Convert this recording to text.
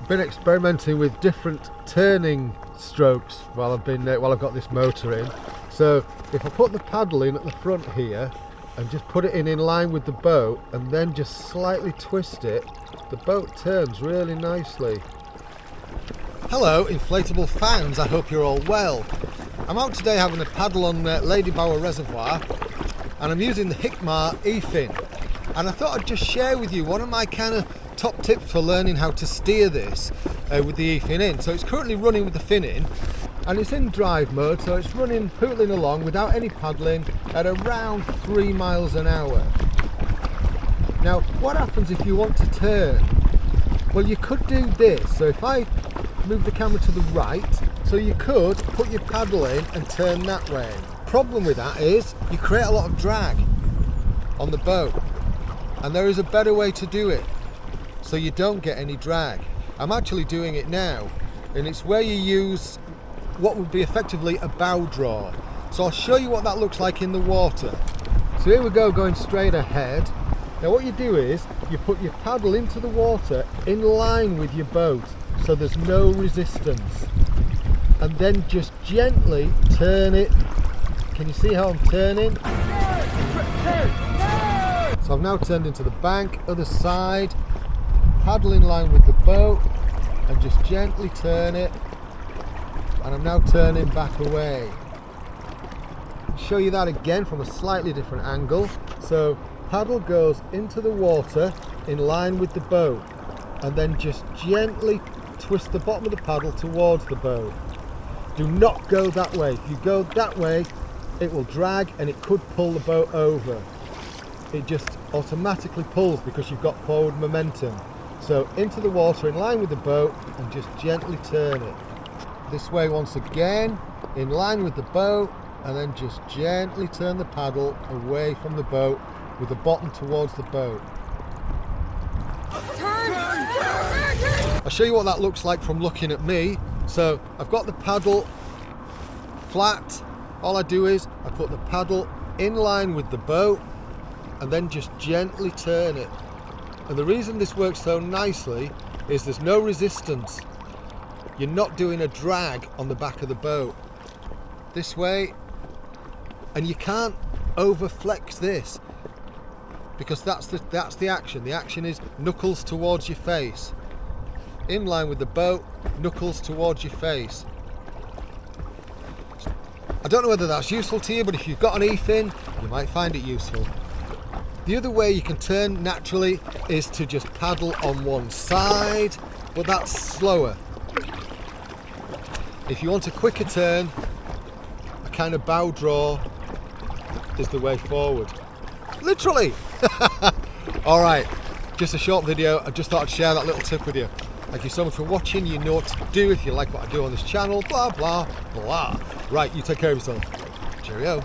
been experimenting with different turning strokes while I've got this motor in. So if I put the paddle in at the front here and just put it in line with the boat and then just slightly twist it, the boat turns really nicely. Hello inflatable fans, I hope you're all well. I'm out today having a paddle on Lady Bower Reservoir, and I'm using the Hiqmar efin, and I thought I'd just share with you one of my kind of top tips for learning how to steer this with the efin in. So it's currently running with the fin in, and it's in drive mode, so it's running, pootling along without any paddling at around 3 miles an hour. Now what happens if you want to turn? Well, you could do this. So if I move the camera to the right, so you could put your paddle in and turn that way. Problem with that is you create a lot of drag on the boat, and there is a better way to do it so you don't get any drag. I'm actually doing it now, and it's where you use what would be effectively a bow draw. So I'll show you what that looks like in the water. So here we go, going straight ahead. Now what you do is you put your paddle into the water in line with your boat so there's no resistance, and then just gently turn it. Can you see how I'm turning? So I've now turned into the bank, other side, paddle in line with the boat and just gently turn it, and I'm now turning back away. I'll show you that again from a slightly different angle. So paddle goes into the water in line with the boat, and then just gently twist the bottom of the paddle towards the boat. Do not go that way. If you go that way, it will drag and it could pull the boat over. It just automatically pulls because you've got forward momentum. So into the water in line with the boat and just gently turn it. This way once again, in line with the boat, and then just gently turn the paddle away from the boat with the bottom towards the boat. I'll show you what that looks like from looking at me. So I've got the paddle flat. All I do is I put the paddle in line with the boat and then just gently turn it. And the reason this works so nicely is there's no resistance. You're not doing a drag on the back of the boat. This way, and you can't over flex this because that's the action. The action is knuckles towards your face. In line with the boat, knuckles towards your face. I don't know whether that's useful to you, but if you've got an efin, you might find it useful. The other way you can turn naturally is to just paddle on one side, but that's slower. If you want a quicker turn, a kind of bow draw is the way forward. Literally! Alright, just a short video. I just thought I'd share that little tip with you. Thank you so much for watching. You know what to do if you like what I do on this channel. Blah, blah, blah. Right, you take care of yourself. Cheerio.